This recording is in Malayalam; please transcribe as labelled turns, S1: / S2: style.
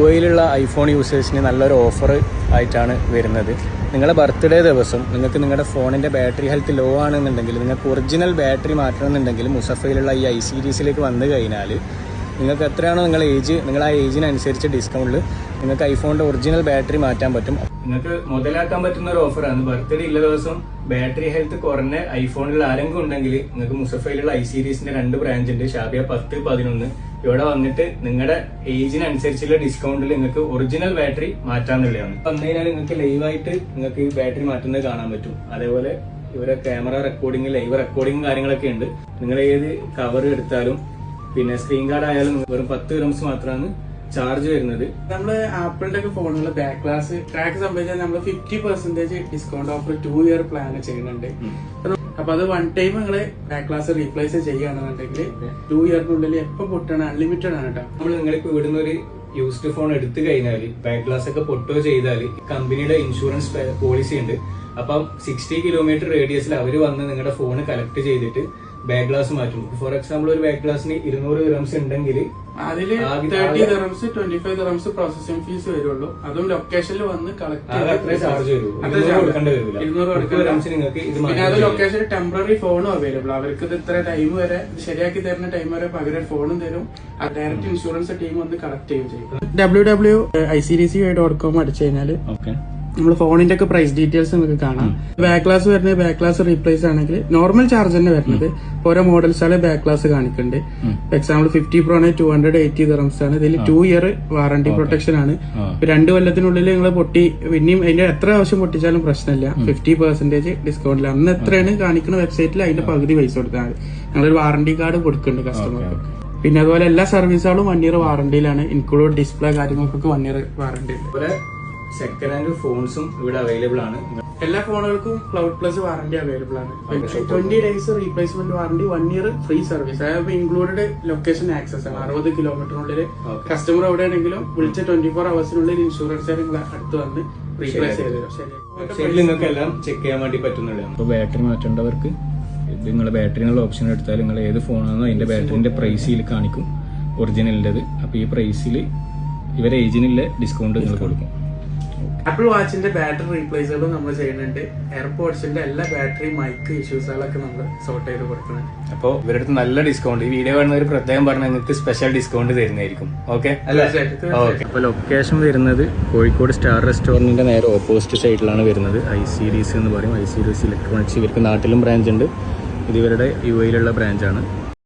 S1: യുഎയിലുള്ള ഐഫോൺ യൂസേഴ്സിന് നല്ലൊരു ഓഫർ ആയിട്ടാണ് വരുന്നത്. നിങ്ങളുടെ ബർത്ത്ഡേ ദിവസം നിങ്ങൾക്ക് നിങ്ങളുടെ ഫോണിൻ്റെ ബാറ്ററി ഹെൽത്ത് ലോ ആണെന്നുണ്ടെങ്കിൽ, നിങ്ങൾക്ക് ഒറിജിനൽ ബാറ്ററി മാറ്റണമെന്നുണ്ടെങ്കിൽ മുസഫയിലുള്ള ഈ ഐ സീരീസിലേക്ക് വന്നു കഴിഞ്ഞാൽ നിങ്ങൾക്ക് എത്രയാണോ നിങ്ങളുടെ ഏജ്, നിങ്ങൾ ആ ഏജിനനുസരിച്ച് ഡിസ്കൗണ്ടിൽ നിങ്ങൾക്ക് ഐഫോണിൻ്റെ ഒറിജിനൽ ബാറ്ററി മാറ്റാൻ പറ്റും. നിങ്ങൾക്ക് മുതലാക്കാൻ പറ്റുന്ന ഒരു ഓഫറാണ്. ബർത്ത്ഡേ ഉള്ള ദിവസം ബാറ്ററി ഹെൽത്ത് കുറഞ്ഞ ഐഫോണിൽ ആരെങ്കിലും ഉണ്ടെങ്കിൽ നിങ്ങൾക്ക് മുസഫയിലുള്ള ഐ സീരീസിന്റെ 2 ബ്രാഞ്ച് ഉണ്ട്, ഷാബിയ 10, 11. ഇവിടെ വന്നിട്ട് നിങ്ങളുടെ ഏജിനനുസരിച്ചുള്ള ഡിസ്കൗണ്ടിൽ നിങ്ങൾക്ക് ഒറിജിനൽ ബാറ്ററി മാറ്റാന്നുള്ളതാണ്. വന്നു കഴിഞ്ഞാൽ നിങ്ങൾക്ക് ലൈവായിട്ട് നിങ്ങൾക്ക് ഈ ബാറ്ററി മാറ്റുന്നത് കാണാൻ പറ്റും. അതേപോലെ ഇവരെ ക്യാമറ റെക്കോർഡിംഗ്, ലൈവ് റെക്കോർഡിംഗ് കാര്യങ്ങളൊക്കെ ഉണ്ട്. നിങ്ങൾ ഏത് കവർ എടുത്താലും പിന്നെ സ്ക്രീൻ ഗാർഡ് ആയാലും വെറും 10 dirhams മാത്രമാണ് ചാർജ് വരുന്നത്.
S2: നമ്മള് ആപ്പിളിന്റെ ഒക്കെ ഫോണുകളിൽ ബാക്ക് ഗ്ലാസ് ട്രാക്ക് സംബന്ധിച്ചാൽ നമ്മൾ 50% ഡിസ്കൗണ്ട് ഓഫർ 2 year പ്ലാൻ ചെയ്യുന്നുണ്ട്. അപ്പൊ അത് 1 time നിങ്ങള് ബാക്ക് ഗ്ലാസ് റീപ്ലേസ് ചെയ്യുകയാണെന്നുണ്ടെങ്കിൽ 2 yearനുള്ളിൽ എപ്പോൾ പൊട്ടാണ് അൺലിമിറ്റഡ് ആണ് കേട്ടോ.
S1: നമ്മൾ നിങ്ങൾക്ക് ഇവിടുന്ന് ഒരു യൂസ്ഡ് ഫോൺ എടുത്തു കഴിഞ്ഞാൽ ബാക്ക് ഗ്ലാസ് ഒക്കെ പൊട്ടോ ചെയ്താൽ കമ്പനിയുടെ ഇൻഷുറൻസ് പോളിസി ഉണ്ട്. അപ്പം 60 kilometer റേഡിയസിൽ അവർ വന്ന് നിങ്ങളുടെ ഫോൺ കളക്ട് ചെയ്തിട്ട് ബാക്ക് ഗ്ലാസ് മാറ്റും. ഫോർ എക്സാമ്പിൾ ഒരു ബാക്ക് ഗ്ലാസിന് 200 dirhams ഉണ്ടെങ്കിൽ
S2: അതില് 30 dirhams 25 dirhams പ്രോസസിംഗ് ഫീസ് വരുള്ളൂ. അതും ലൊക്കേഷനിൽ വന്ന് കളക്ട്
S1: ചാർജ് വരും.
S2: പിന്നെ അത് ലൊക്കേഷനിൽ ടെമ്പററി ഫോണും അവൈലബിൾ. അവർക്ക് ഇത് ഇത്ര ടൈം വരെ ശരിയാക്കി തരുന്ന ടൈം വരെ പകരം ഫോണും തരും. ഡയറക്റ്റ് ഇൻഷുറൻസ് ടീം വന്ന് കളക്ട് ചെയ്യുകയും ചെയ്യും. www.icdc.com അടിച്ചു കഴിഞ്ഞാൽ നമ്മൾ ഫോണിന്റെ ഒക്കെ പ്രൈസ് ഡീറ്റെയിൽസ് നമുക്ക് കാണാം. ബാക്ക് ഗ്ലാസ് വരുന്നത് ബാക്ക് ഗ്ലാസ് റീപ്ലേസ് ആണെങ്കിൽ നോർമൽ ചാർജ് തന്നെ വരുന്നത്. ഓരോ മോഡൽസാണ് ബാക്ക് ഗ്ലാസ് കാണിക്കുന്നുണ്ട്. എക്സാമ്പിൾ 50 Pro 280 dirhams ആണ്. ഇതിൽ 2 year വാറന്റി പ്രൊട്ടക്ഷൻ ആണ്. 2 കൊല്ലത്തിനുള്ളിൽ നിങ്ങൾ പൊട്ടി പിന്നെയും അതിന്റെ എത്ര ആവശ്യം പൊട്ടിച്ചാലും പ്രശ്നമില്ല. 50% ഡിസ്കൗണ്ടിൽ അന്ന് എത്രയാണ് കാണിക്കുന്ന വെബ്സൈറ്റിൽ അതിന്റെ പകുതി പൈസ കൊടുത്താൽ ഞങ്ങളൊരു വാറന്റി കാർഡ് കൊടുക്കുന്നുണ്ട് കസ്റ്റമർക്ക്. പിന്നെ അതുപോലെ എല്ലാ സർവീസുകളും 1 year വാറന്റിയിലാണ്. ഇൻക്ലൂഡ് ഡിസ്പ്ലേ കാര്യങ്ങൾക്കൊക്കെ 1 year വാറന്റി ഉണ്ട്.
S1: സെക്കൻഡ് ഹാൻഡ് ഫോൺസും ഇവിടെ അവൈലബിൾ ആണ്.
S2: എല്ലാ ഫോണുകൾക്കും ക്ലൗഡ് പ്ലസ് വാറന്റി അവൈലബിൾ ആണ്. 20 days replacement warranty, 1 year free service. അതായത് ഇൻക്ലൂഡഡ് ലൊക്കേഷൻ ആക്സസ് ആണ്. 60 kilometerനുള്ളിൽ കസ്റ്റമർ എവിടെയാണെങ്കിലും വിളിച്ച 24 hours ഇൻഷുറൻസ് നിങ്ങളെ അടുത്ത് വന്ന് റീപ്ലേസ് ചെയ്ത് തരും.
S1: നിങ്ങൾക്ക് എല്ലാം ചെക്ക് ചെയ്യാൻ വേണ്ടി പറ്റുന്നതാണ്. ഇപ്പോൾ ബാറ്ററി മാറ്റേണ്ടവർക്ക് ഇത് നിങ്ങളുടെ ബാറ്ററി എന്നുള്ള ഓപ്ഷൻ എടുത്താൽ നിങ്ങൾ ഏത് ഫോണാണോ അതിന്റെ ബാറ്ററിന്റെ പ്രൈസിൽ കാണിക്കും ഒറിജിനലിൻ്റെത്. അപ്പോൾ ഈ പ്രൈസിൽ ഇവരെ ഏജിനുള്ള ഡിസ്കൗണ്ട് നിങ്ങൾ കൊടുക്കും.
S2: ആപ്പിൾ വാച്ചിന്റെ ബാറ്ററി റീപ്ലേസുകളും നമ്മൾ ചെയ്യുന്നുണ്ട്. എയർപോഡ്സിന്റെ എല്ലാ ബാറ്ററി മൈക്ക് ഇഷ്യൂസുകളൊക്കെ നമ്മൾ സോർട്ട് ചെയ്ത് കൊടുക്കുന്നുണ്ട്.
S1: അപ്പോൾ ഇവരുടെ അടുത്ത് നല്ല ഡിസ്കൗണ്ട്, ഈ വീഡിയോ കാണുന്നവർ പ്രത്യേകം പറഞ്ഞാൽ നിങ്ങൾക്ക് സ്പെഷ്യൽ ഡിസ്കൗണ്ട് തരുന്നതായിരിക്കും. ഓക്കെ. അപ്പോൾ ലൊക്കേഷൻ വരുന്നത് കോഴിക്കോട് സ്റ്റാർ റെസ്റ്റോറന്റിന്റെ നേരെ ഓപ്പോസിറ്റ് സൈഡിലാണ് വരുന്നത്. ഐ സീരീസ് എന്ന് പറയും. ഐ സീരീസ് ഇലക്ട്രോണിക്സ് ഇവർക്ക് നാട്ടിലും ബ്രാഞ്ച് ഉണ്ട്. ഇത് ഇവരുടെ യുഎയിലുള്ള ബ്രാഞ്ചാണ്.